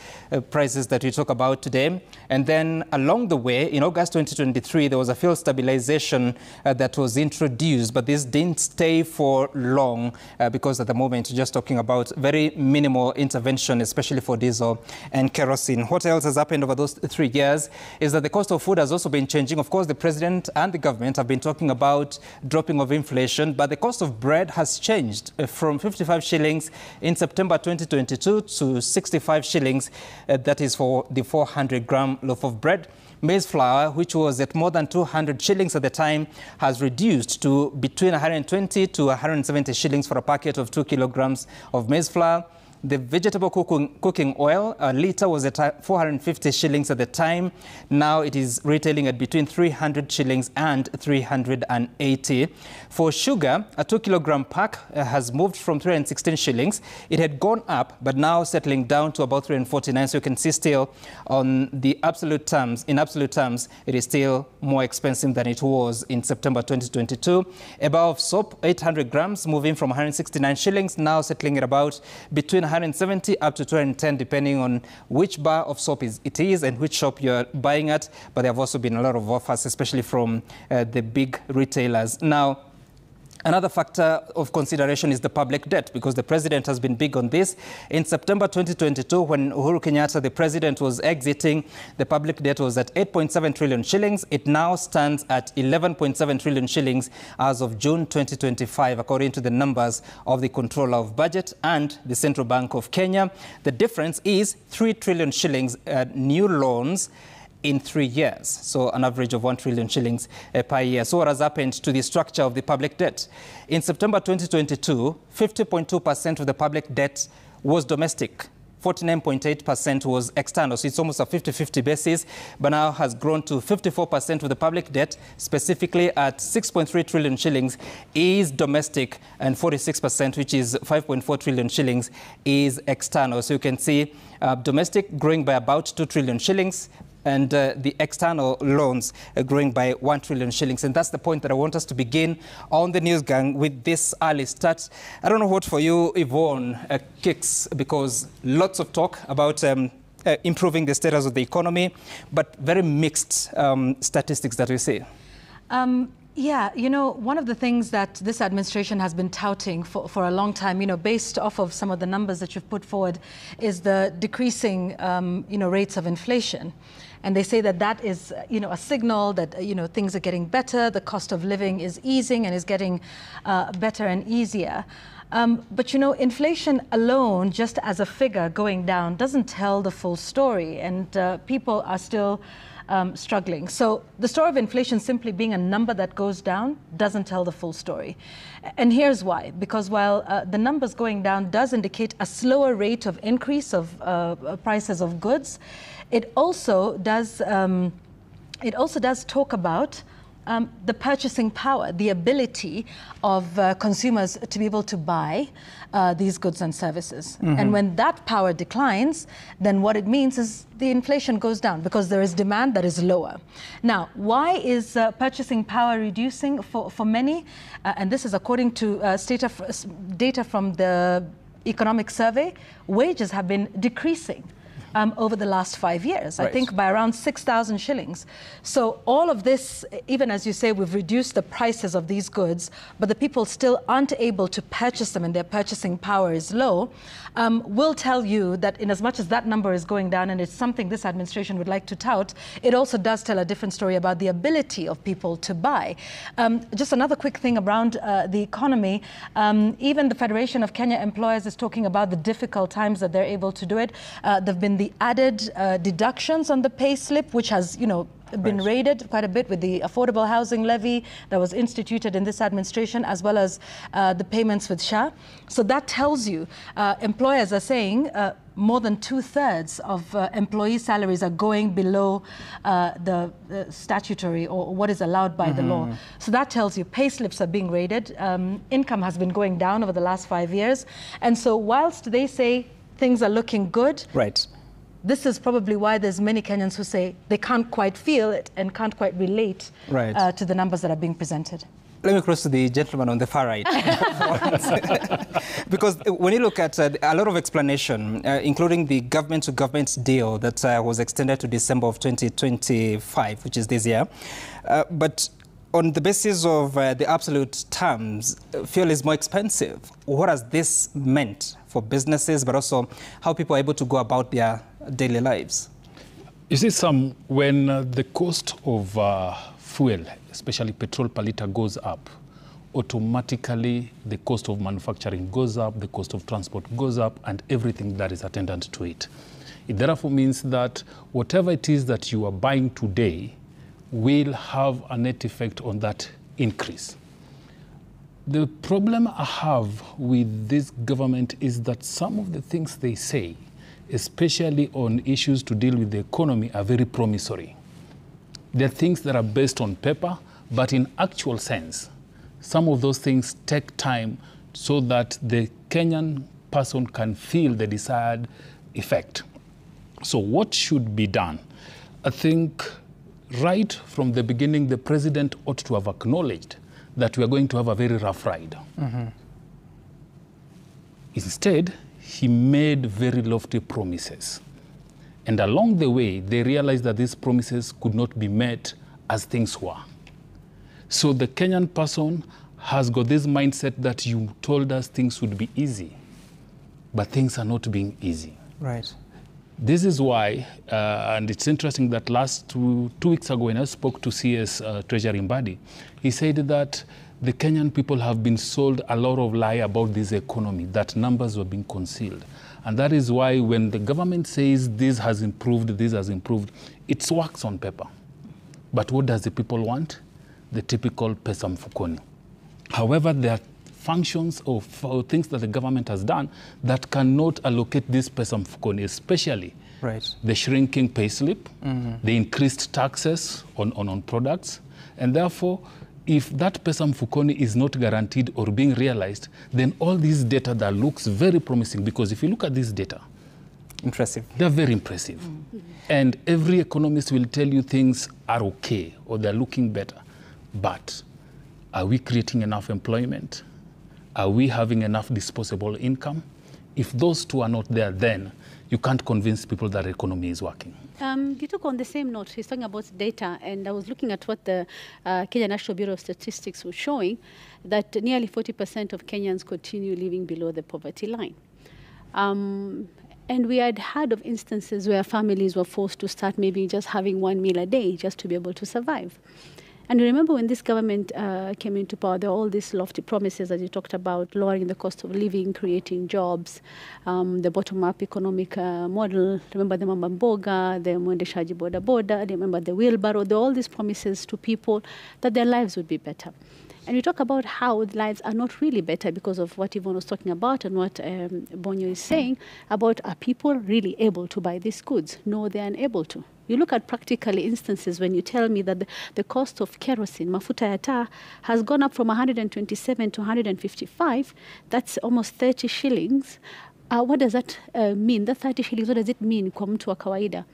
prices that we talk about today. And then along the way, in August 2023, there was a fuel stabilization that was introduced, but this didn't stay for long because at the moment, we're just talking about very minimal intervention, especially for diesel and kerosene. What else has happened over those 3 years is that the cost of food has also been changing. Of course, the president and the government have been talking about dropping of inflation, but the cost of bread has changed from 55 shillings in September 2022 to 65 shillings. That is for the 400-gram loaf of bread. Maize flour, which was at more than 200 shillings at the time, has reduced to between 120 to 170 shillings for a packet of 2 kilograms of maize flour. The vegetable cooking oil, a litre was at 450 shillings at the time. Now it is retailing at between 300 shillings and 380. For sugar, a 2-kilogram pack has moved from 316 shillings. It had gone up, but now settling down to about 349. So you can see still on the absolute terms, in absolute terms, it is still more expensive than it was in September 2022. A bar of soap, 800 grams, moving from 169 shillings, now settling at about between 170 up to 210, depending on which bar of soap it is and which shop you're buying at. But there have also been a lot of offers, especially from the big retailers. Now, another factor of consideration is the public debt, because the president has been big on this. In September 2022, when Uhuru Kenyatta, the president, was exiting, the public debt was at 8.7 trillion shillings. It now stands at 11.7 trillion shillings as of June 2025, according to the numbers of the Controller of Budget and the Central Bank of Kenya. The difference is 3 trillion shillings new loans in 3 years, so an average of 1 trillion shillings per year. So what has happened to the structure of the public debt? In September 2022, 50.2% of the public debt was domestic. 49.8% was external, so it's almost a 50-50 basis, but now has grown to 54% of the public debt, specifically at 6.3 trillion shillings, is domestic, and 46%, which is 5.4 trillion shillings, is external. So you can see domestic growing by about 2 trillion shillings, and the external loans growing by 1 trillion shillings. And that's the point that I want us to begin on the news gang with this early start. I don't know what for you, Yvonne, kicks, because lots of talk about improving the status of the economy, but very mixed statistics that we see. Yeah, you know, one of the things that this administration has been touting for a long time, you know, based off of some of the numbers that you've put forward, is the decreasing, you know, rates of inflation. And they say that that is, you know, a signal that, you know, things are getting better, the cost of living is easing and is getting better and easier. But, you know, inflation alone, just as a figure going down, doesn't tell the full story. And people are still struggling. So the story of inflation simply being a number that goes down doesn't tell the full story. And here's why. Because while the numbers going down does indicate a slower rate of increase of prices of goods, it also does talk about the purchasing power, the ability of consumers to be able to buy these goods and services. And when that power declines, then what it means is the inflation goes down because there is demand that is lower. Now, why is purchasing power reducing for many? And this is according to data from the Economic Survey. Wages have been decreasing over the last 5 years, I think by around 6,000 shillings. So all of this, even as you say, we've reduced the prices of these goods, but the people still aren't able to purchase them and their purchasing power is low, will tell you that in as much as that number is going down, and it's something this administration would like to tout, it also does tell a different story about the ability of people to buy. Just another quick thing around the economy, even the Federation of Kenya Employers is talking about the difficult times that they're able to do it. There've been the added deductions on the pay slip, which has, been raided quite a bit with the affordable housing levy that was instituted in this administration, as well as the payments with SHA. So that tells you employers are saying more than 2/3 of employee salaries are going below the statutory or what is allowed by the law. So that tells you pay slips are being raided. Income has been going down over the last 5 years. And so whilst they say things are looking good, this is probably why there's many Kenyans who say they can't quite feel it and can't quite relate to the numbers that are being presented. Let me cross to the gentleman on the far right. Because when you look at a lot of explanation, including the government-to-government deal that was extended to December of 2025, which is this year, but on the basis of the absolute terms, fuel is more expensive. What has this meant for businesses, but also how people are able to go about their daily lives? You see, Sam, when the cost of fuel, especially petrol per litre, goes up, automatically the cost of manufacturing goes up, the cost of transport goes up, and everything that is attendant to it. It therefore means that whatever it is that you are buying today will have a net effect on that increase. The problem I have with this government is that some of the things they say, especially on issues to deal with the economy, are very promissory. They're things that are based on paper, but in actual sense, some of those things take time so that the Kenyan person can feel the desired effect. So what should be done? I think right from the beginning, the president ought to have acknowledged that we are going to have a very rough ride. Instead, he made very lofty promises. And along the way, they realized that these promises could not be met as things were. So the Kenyan person has got this mindset that you told us things would be easy, but things are not being easy. This is why, and it's interesting that last two weeks ago when I spoke to CS Treasury Mbadi, he said that the Kenyan people have been sold a lot of lie about this economy, that numbers were being concealed. And that is why when the government says this has improved, it works on paper. But what does the people want? The typical pesa mfukoni. However, there are functions or things that the government has done that cannot allocate this pesa mfukoni, especially the shrinking payslip, the increased taxes on products, and therefore, if that pesa mfukoni is not guaranteed or being realized, then all this data that looks very promising, because if you look at this data, they're very impressive. And every economist will tell you things are okay or they're looking better. But are we creating enough employment? Are we having enough disposable income? If those two are not there, then you can't convince people that the economy is working. You took on the same note, he's talking about data, and I was looking at what the Kenya National Bureau of Statistics was showing, that nearly 40% of Kenyans continue living below the poverty line. And we had heard of instances where families were forced to start maybe just having one meal a day just to be able to survive. And remember when this government came into power, there were all these lofty promises that you talked about, lowering the cost of living, creating jobs, the bottom-up economic model. Remember the Mama Mboga, the Mwendeshaji Boda Boda, remember the wheelbarrow. There were all these promises to people that their lives would be better. And we talk about how the lives are not really better because of what Yvonne was talking about and what Bonyo is saying about, are people really able to buy these goods? No, they are unable to. You look at practical instances when you tell me that the cost of kerosene, mafuta ya taa, has gone up from 127 to 155. That's almost 30 shillings. What does that mean? That 30 shillings, what does it mean kwa mtu wa kawaida?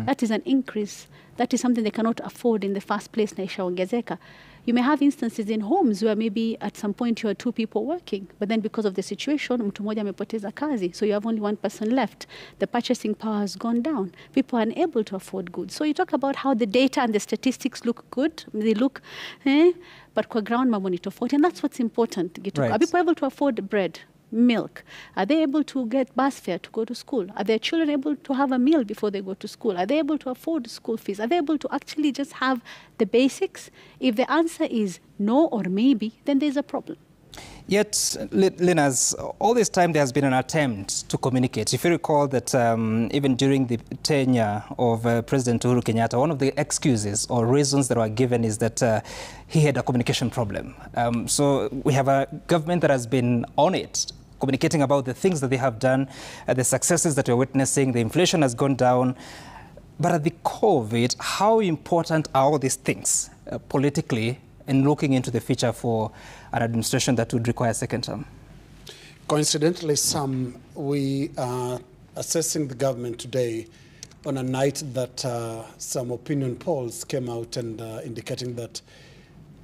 That is an increase. That is something they cannot afford in the first place na ishaongezeka. You may have instances in homes where maybe at some point you are 2 people working, but then because of the situation, mtu mmoja amepoteza kazi, so you have only 1 person left. The purchasing power has gone down. People are unable to afford goods. So you talk about how the data and the statistics look good. They look, but kwa ground mambo ni tofauti, and that's what's important. Right. Are people able to afford bread? Milk? Are they able to get bus fare to go to school? Are their children able to have a meal before they go to school? Are they able to afford school fees? Are they able to actually just have the basics? If the answer is no or maybe, then there's a problem. Yet, Linus, all this time there has been an attempt to communicate. If you recall that even during the tenure of President Uhuru Kenyatta, one of the excuses or reasons that were given is that he had a communication problem. So we have a government that has been on it, communicating about the things that they have done, the successes that we're witnessing, the inflation has gone down. But at the core of it, how important are all these things politically in looking into the future for an administration that would require a second term? Coincidentally, we are assessing the government today on a night that some opinion polls came out and indicating that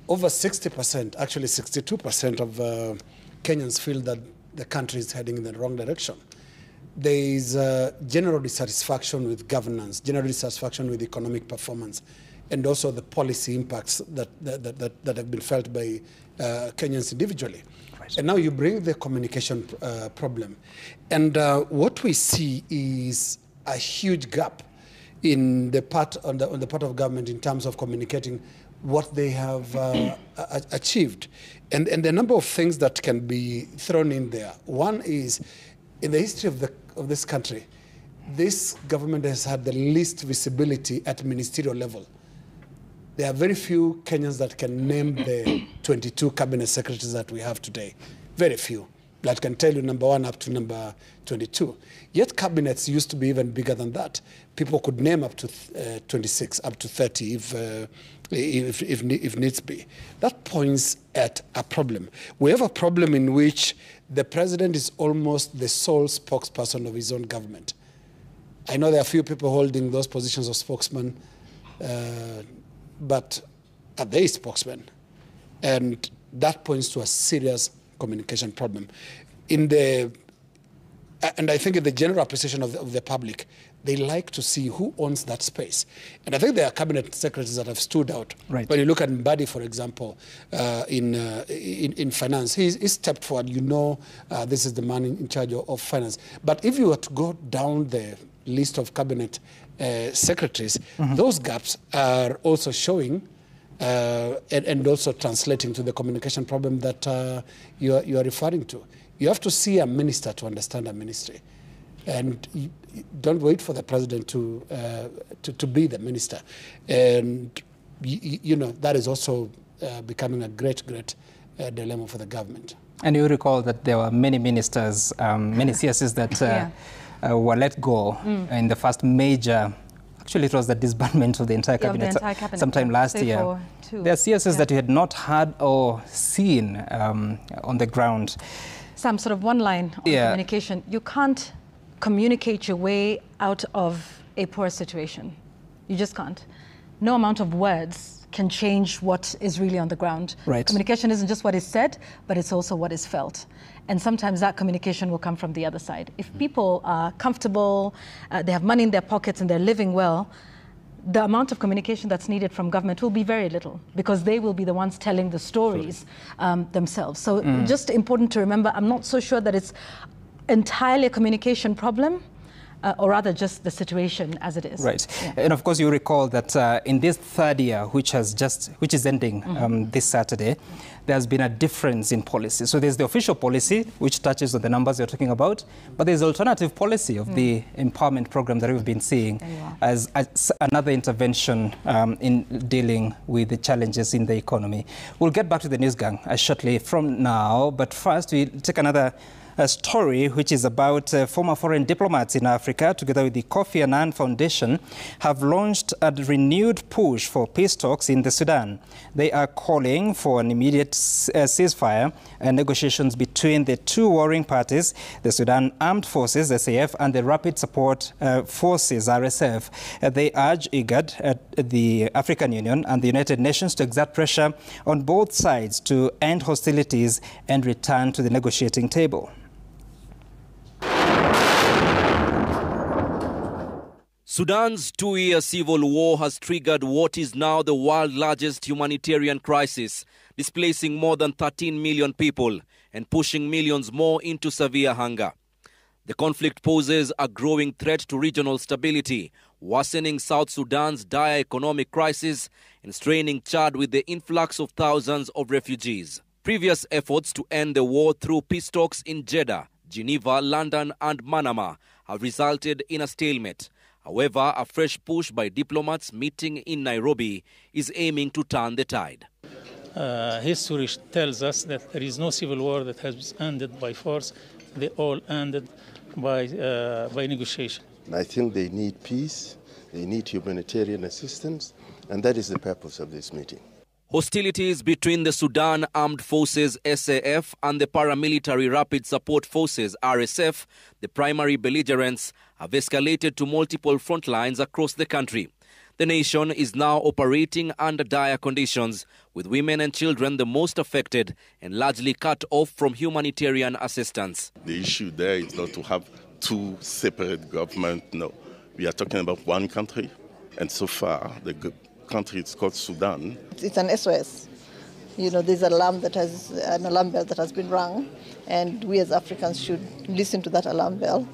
over 60%, actually 62% of Kenyans feel that the country is heading in the wrong direction. There is general dissatisfaction with governance, general dissatisfaction with economic performance, and also the policy impacts that have been felt by Kenyans individually. Right. And now you bring the communication problem. And what we see is a huge gap in the part, on the part of government in terms of communicating what they have achieved. And the number of things that can be thrown in there. One is, in the history of this country, this government has had the least visibility at ministerial level. There are very few Kenyans that can name the 22 cabinet secretaries that we have today. Very few. That can tell you number 1 up to number 22. Yet cabinets used to be even bigger than that. People could name up to 26, up to 30 if needs be. That points at a problem. We have a problem in which the president is almost the sole spokesperson of his own government. I know there are few people holding those positions of spokesman, but are they spokesmen? And that points to a serious communication problem. And I think in the general appreciation of the public, they like to see who owns that space. And I think there are cabinet secretaries that have stood out. Right. When you look at Mbadi, for example, in finance, he stepped forward. You know, this is the man in charge of finance. But if you were to go down the list of cabinet secretaries, those gaps are also showing and also translating to the communication problem that you are referring to. You have to see a minister to understand a ministry. And you don't wait for the president to be the minister. And, you know, that is also becoming a great dilemma for the government. And you recall that there were many ministers, many CSs that were let go in the first major, actually it was the disbandment of the entire cabinet, sometime last year. There are CSs that you had not heard or seen on the ground. Sam, sort of one line on communication. You can't communicate your way out of a poor situation. You just can't. No amount of words can change what is really on the ground. Right. Communication isn't just what is said, but it's also what is felt. And sometimes that communication will come from the other side. If people are comfortable, they have money in their pockets and they're living well, the amount of communication that's needed from government will be very little because they will be the ones telling the stories themselves. So just important to remember, I'm not so sure that it's entirely a communication problem, or rather just the situation as it is. Right. Yeah. And of course you recall that in this third year, which is ending this Saturday, there's been a difference in policy. So there's the official policy, which touches on the numbers you're talking about, but there's alternative policy of the empowerment program that we've been seeing as another intervention in dealing with the challenges in the economy. We'll get back to the news gang shortly from now, but first we take another story, which is about former foreign diplomats in Africa, together with the Kofi Annan Foundation, have launched a renewed push for peace talks in the Sudan. They are calling for an immediate ceasefire and negotiations between the two warring parties, the Sudan Armed Forces, SAF, and the Rapid Support Forces, RSF. They urge IGAD, the African Union, and the United Nations to exert pressure on both sides to end hostilities and return to the negotiating table. Sudan's two-year civil war has triggered what is now the world's largest humanitarian crisis, displacing more than 13 million people and pushing millions more into severe hunger. The conflict poses a growing threat to regional stability, worsening South Sudan's dire economic crisis and straining Chad with the influx of thousands of refugees. Previous efforts to end the war through peace talks in Jeddah, Geneva, London and Manama have resulted in a stalemate. However, a fresh push by diplomats meeting in Nairobi is aiming to turn the tide. History tells us that there is no civil war that has ended by force. They all ended by negotiation. I think they need peace, they need humanitarian assistance, and that is the purpose of this meeting. Hostilities between the Sudan Armed Forces SAF and the Paramilitary Rapid Support Forces RSF, the primary belligerents, have escalated to multiple front lines across the country. The nation is now operating under dire conditions, with women and children the most affected and largely cut off from humanitarian assistance. The issue there is not to have two separate governments. No, we are talking about one country, and so far the country is called Sudan. It's an SOS. You know, there's an alarm bell that has been rung, and we as Africans should listen to that alarm bell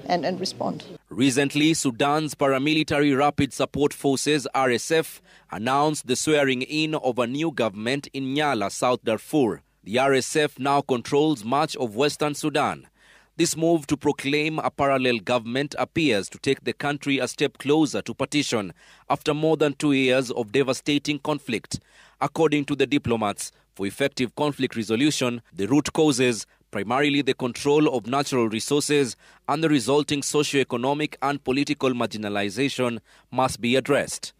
and respond. Recently, Sudan's Paramilitary Rapid Support Forces, RSF, announced the swearing in of a new government in Nyala, South Darfur. The RSF now controls much of Western Sudan. This move to proclaim a parallel government appears to take the country a step closer to partition after more than 2 years of devastating conflict. According to the diplomats, for effective conflict resolution, the root causes, primarily the control of natural resources and the resulting socio-economic and political marginalization, must be addressed.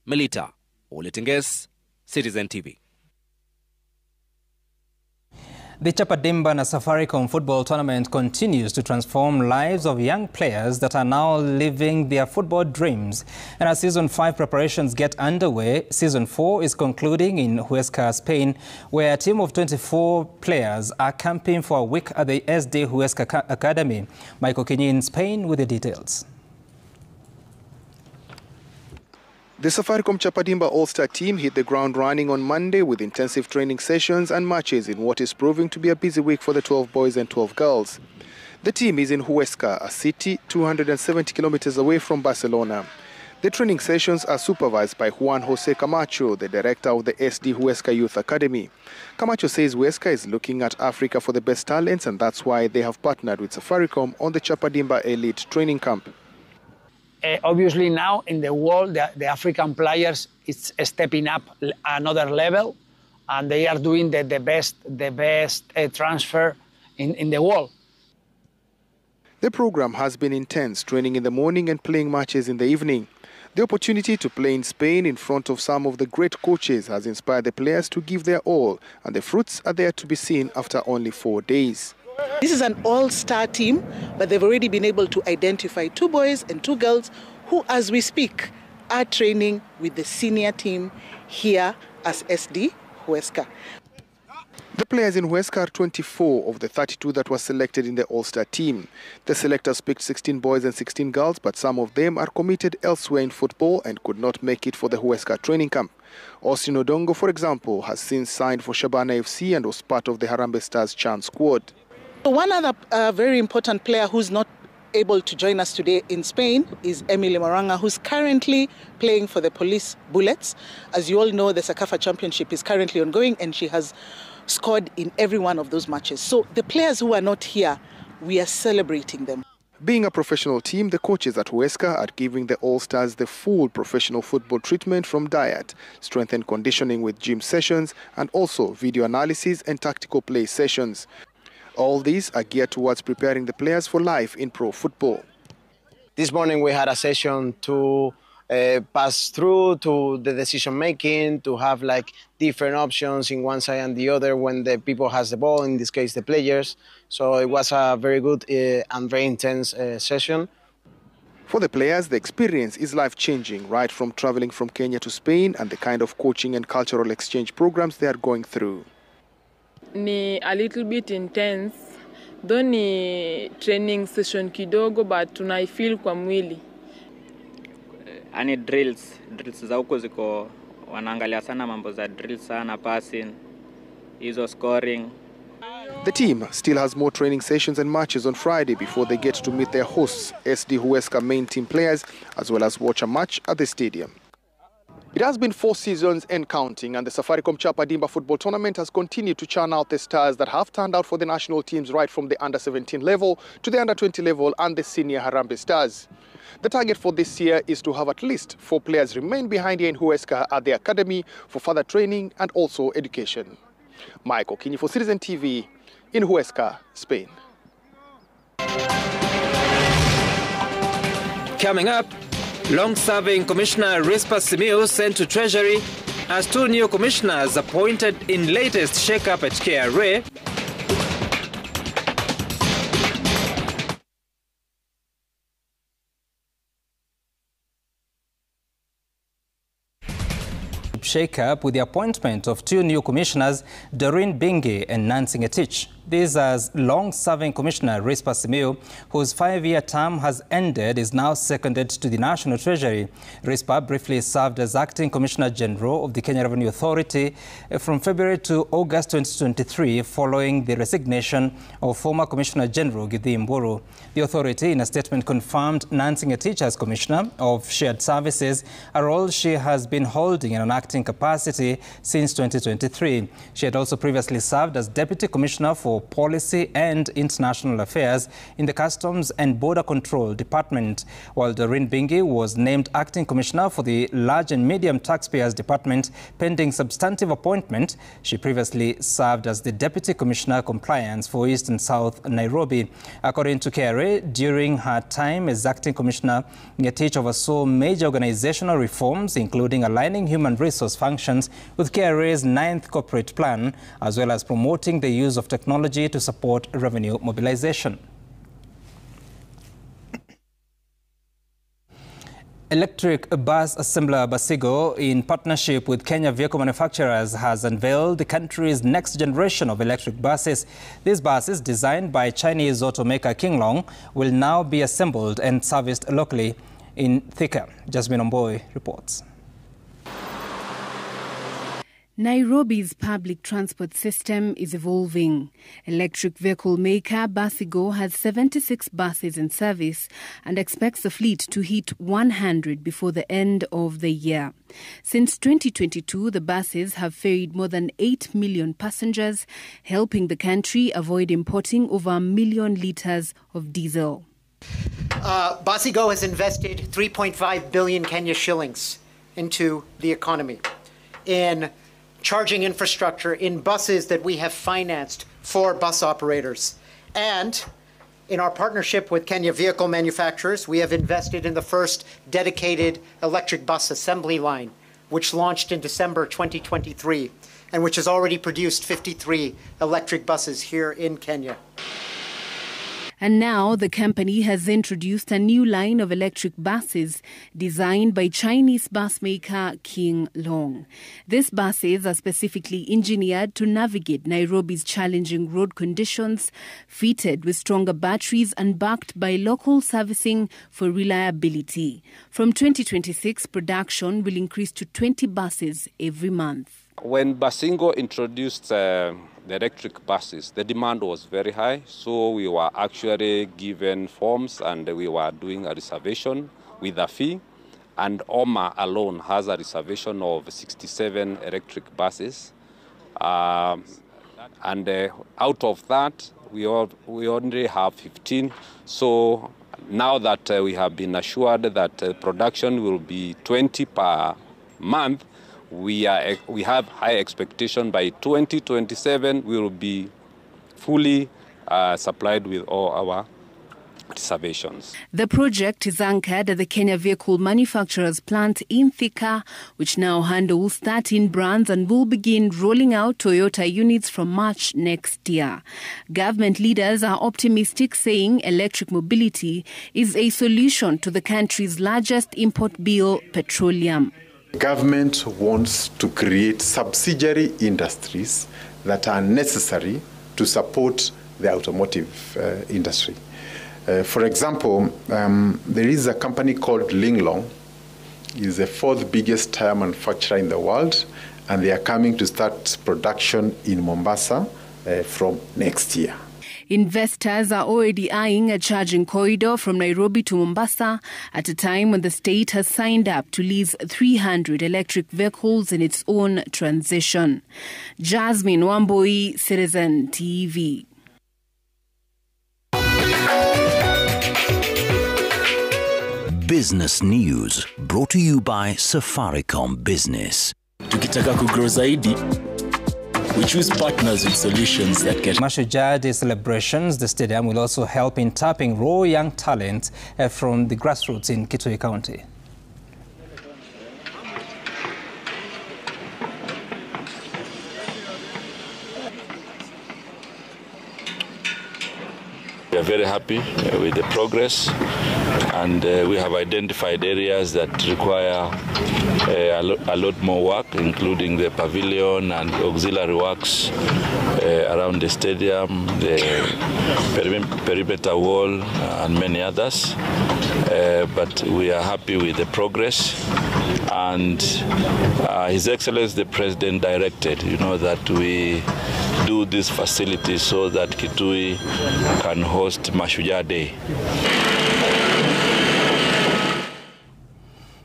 Melita Oletenges, Citizen TV. The Chapadimba na Safaricom football tournament continues to transform lives of young players that are now living their football dreams. And as Season 5 preparations get underway, Season 4 is concluding in Huesca, Spain, where a team of 24 players are camping for a week at the SD Huesca Academy. Michael Kenyi in Spain with the details. The Safaricom Chapadimba All-Star team hit the ground running on Monday with intensive training sessions and matches in what is proving to be a busy week for the 12 boys and 12 girls. The team is in Huesca, a city 270 kilometers away from Barcelona. The training sessions are supervised by Juan Jose Camacho, the director of the SD Huesca Youth Academy. Camacho says Huesca is looking at Africa for the best talents, and that's why they have partnered with Safaricom on the Chapadimba Elite Training Camp. Obviously now in the world, the African players is stepping up another level, and they are doing the best transfer in the world. The program has been intense, training in the morning and playing matches in the evening. The opportunity to play in Spain in front of some of the great coaches has inspired the players to give their all, and the fruits are there to be seen after only 4 days. This is an all-star team, but they've already been able to identify 2 boys and 2 girls who, as we speak, are training with the senior team here as SD Huesca. The players in Huesca are 24 of the 32 that were selected in the all-star team. The selectors picked 16 boys and 16 girls, but some of them are committed elsewhere in football and could not make it for the Huesca training camp. Austin Odongo, for example, has since signed for Shabana FC and was part of the Harambee Stars Chan squad. One other very important player who's not able to join us today in Spain is Emily Moranga, who's currently playing for the Police Bullets. As you all know, the Sakafa Championship is currently ongoing, and she has scored in every one of those matches. So the players who are not here, we are celebrating them. Being a professional team, the coaches at Huesca are giving the All-Stars the full professional football treatment, from diet, strength and conditioning with gym sessions, and also video analysis and tactical play sessions. All these are geared towards preparing the players for life in pro football. This morning we had a session to pass through to the decision making, to have like different options in one side and the other when the people has the ball, in this case the players. So it was a very good and very intense session. For the players, the experience is life-changing, right from traveling from Kenya to Spain and the kind of coaching and cultural exchange programs they are going through. Ni a little bit intense, though ni training session kidogo, but tunaifeel kwa mwili. Ani drills za huko ziko wanaangalia sana mambo za drills sana, passing, hizo scoring. The team still has more training sessions and matches on Friday before they get to meet their hosts, SD Huesca main team players, as well as watch a match at the stadium. It has been 4 seasons and counting, and the Safaricom Chapa Dimba football tournament has continued to churn out the stars that have turned out for the national teams right from the under-17 level to the under-20 level and the senior Harambee Stars. The target for this year is to have at least 4 players remain behind here in Huesca at the academy for further training and also education. Michael Kinyi for Citizen TV in Huesca, Spain. Coming up, long-serving Commissioner Rispa Simiu sent to Treasury as 2 new commissioners appointed in latest shake-up at KRA. Shake-up with the appointment of 2 new commissioners, Doreen Bingi and Nancy Ngetich. This as long-serving Commissioner Rispa Simiu, whose 5-year term has ended, is now seconded to the National Treasury. Rispa briefly served as Acting Commissioner General of the Kenya Revenue Authority from February to August 2023, following the resignation of former Commissioner General Githui Mburu. The authority, in a statement, confirmed Nancy Ngetich as Commissioner of Shared Services, a role she has been holding in an acting capacity since 2023. She had also previously served as Deputy Commissioner for Policy and International Affairs in the Customs and Border Control Department, while Doreen Bingi was named Acting Commissioner for the Large and Medium Taxpayers Department pending substantive appointment. She previously served as the Deputy Commissioner Compliance for East and South Nairobi. According to KRA, during her time as Acting Commissioner, Ngetich oversaw major organizational reforms, including aligning human resource functions with KRA's 9th corporate plan, as well as promoting the use of technology to support revenue mobilization. Electric bus assembler Basigo, in partnership with Kenya Vehicle Manufacturers, has unveiled the country's next generation of electric buses. These buses, designed by Chinese automaker Kinglong, will now be assembled and serviced locally in Thika. Jasmine Omboy reports. Nairobi's public transport system is evolving. Electric vehicle maker Basigo has 76 buses in service and expects the fleet to hit 100 before the end of the year. Since 2022, the buses have ferried more than 8 million passengers, helping the country avoid importing over 1 million litres of diesel. Basigo has invested 3.5 billion Kenya shillings into the economy in charging infrastructure, in buses that we have financed for bus operators. And in our partnership with Kenya Vehicle Manufacturers, we have invested in the first dedicated electric bus assembly line, which launched in December 2023, and which has already produced 53 electric buses here in Kenya. And now the company has introduced a new line of electric buses designed by Chinese bus maker Kinglong. These buses are specifically engineered to navigate Nairobi's challenging road conditions, fitted with stronger batteries and backed by local servicing for reliability. From 2026, production will increase to 20 buses every month. When Basigo introduced the electric buses, the demand was very high, so we were actually given forms and we were doing a reservation with a fee. And Oma alone has a reservation of 67 electric buses. And out of that, we only have 15. So now that we have been assured that production will be 20 per month, we have high expectation by 2027 we will be fully supplied with all our reservations. The project is anchored at the Kenya Vehicle Manufacturers Plant in Thika, which now handles 13 brands and will begin rolling out Toyota units from March next year. Government leaders are optimistic, saying electric mobility is a solution to the country's largest import bill, petroleum. Government wants to create subsidiary industries that are necessary to support the automotive industry. For example, there is a company called Linglong. It's the 4th biggest tire manufacturer in the world, and they are coming to start production in Mombasa from next year. Investors are already eyeing a charging corridor from Nairobi to Mombasa at a time when the state has signed up to lease 300 electric vehicles in its own transition. Jasmine Wamboi, Citizen TV. Business News brought to you by Safaricom Business. Tukitaka kugrow zaidi, we choose partners with solutions that can... Mashujaa Day celebrations, the stadium will also help in tapping raw young talent from the grassroots in Kitui County. We are very happy with the progress, and we have identified areas that require a lot more work, including the pavilion and auxiliary works around the stadium, the perimeter wall, and many others. But we are happy with the progress, and His Excellency the President directed, that we do this facility so that Kitui can host Mashujaa Day.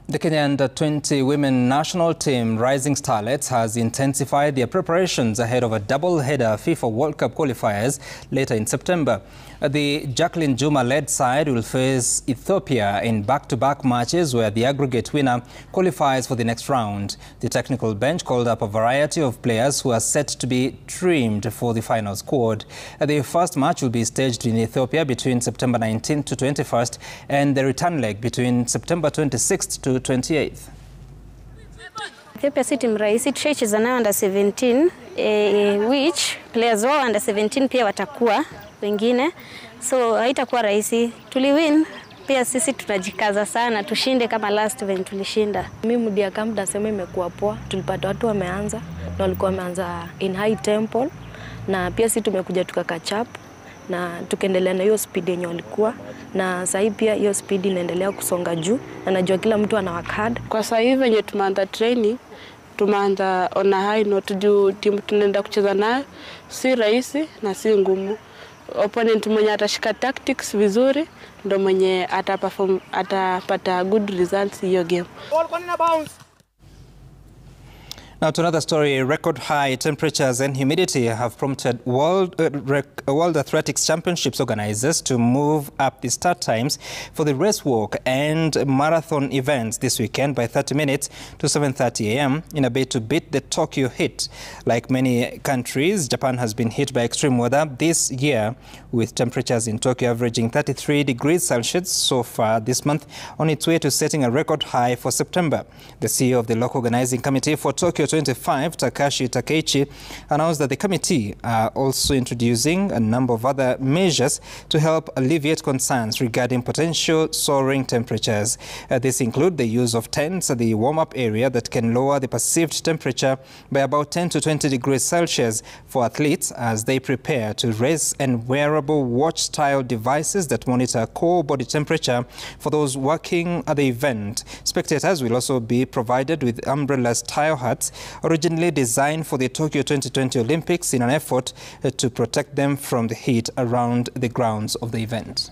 The Kenya Under-20 women national team Rising Starlets has intensified their preparations ahead of a double-header FIFA World Cup qualifiers later in September. The Jacqueline Juma-led side will face Ethiopia in back-to-back matches where the aggregate winner qualifies for the next round. The technical bench called up a variety of players who are set to be trimmed for the final squad. The first match will be staged in Ethiopia between September 19th to 21st and the return leg between September 26th to 28th. Ethiopia si timu rahisi, tutacheza nayo under 17 which players wao under 17 pia watakuwa wengine, so haitakuwa rahisi. Tuliwin, pia sisi tunajikaza sana tushinde kama last event tulishinda. Mimi mudia camp nasema imekuwa poa, tulipata watu wameanza na walikuwa wameanza in high tempo, na pia sisi tumekuja tukakatch up na tukaendelea na hiyo speed yenye walikuwa, na sasa pia hiyo speed inaendelea kusonga juu, na najua kila mtu ana work hard. Kwa sasa hivi wenye tumeanza training, tumeanza on a high note juu timu tunaenda kucheza nayo si rahisi na si ngumu. Opponent mwenye atashika tactics vizuri ndo mwenye atapata good results hiyo game. Now to another story. Record high temperatures and humidity have prompted World Athletics Championships organizers to move up the start times for the race walk and marathon events this weekend by 30 minutes to 7:30 a.m. in a bid to beat the Tokyo heat. Like many countries, Japan has been hit by extreme weather this year, with temperatures in Tokyo averaging 33 degrees Celsius so far this month, on its way to setting a record high for September. The CEO of the local organizing committee for Tokyo 25, Takashi Takeichi, announced that the committee are also introducing a number of other measures to help alleviate concerns regarding potential soaring temperatures. These include the use of tents at the warm-up area that can lower the perceived temperature by about 10 to 20 degrees Celsius for athletes as they prepare to race, and wearable watch-style devices that monitor core body temperature for those working at the event. Spectators will also be provided with umbrella-style hats originally designed for the Tokyo 2020 Olympics in an effort to protect them from the heat around the grounds of the event.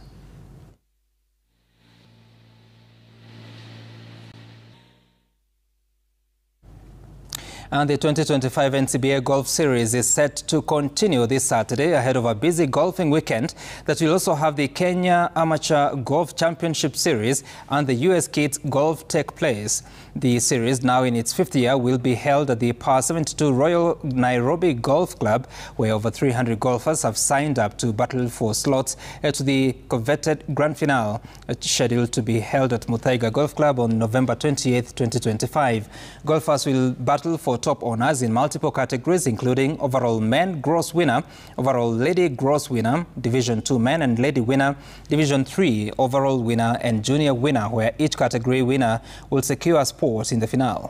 And the 2025 NCBA Golf Series is set to continue this Saturday ahead of a busy golfing weekend that will also have the Kenya Amateur Golf Championship Series and the US Kids Golf take place. The series, now in its 5th year, will be held at the Par 72 Royal Nairobi Golf Club, where over 300 golfers have signed up to battle for slots to the coveted Grand Finale, scheduled to be held at Muthaiga Golf Club on November 28, 2025. Golfers will battle for top honors in multiple categories, including overall men gross winner, overall lady gross winner, Division 2 men and lady winner, Division 3 overall winner, and junior winner, where each category winner will secure a spot in the finale.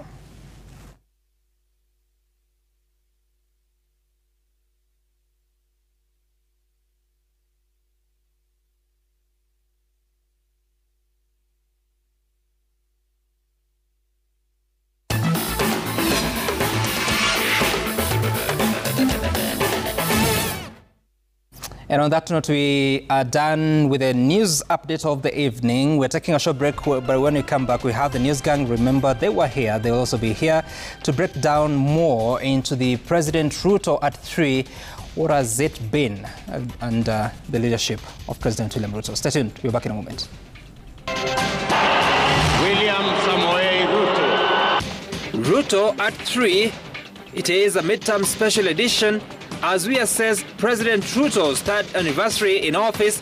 And on that note, we are done with a news update of the evening. We're taking a short break, but when we come back, we have the news gang. Remember, they were here. They'll also be here to break down more into the President Ruto at 3. What has it been under the leadership of President William Ruto? Stay tuned. We're back in a moment. William Samoei Ruto. Ruto at 3. It is a midterm special edition as we assess President Ruto's 3rd anniversary in office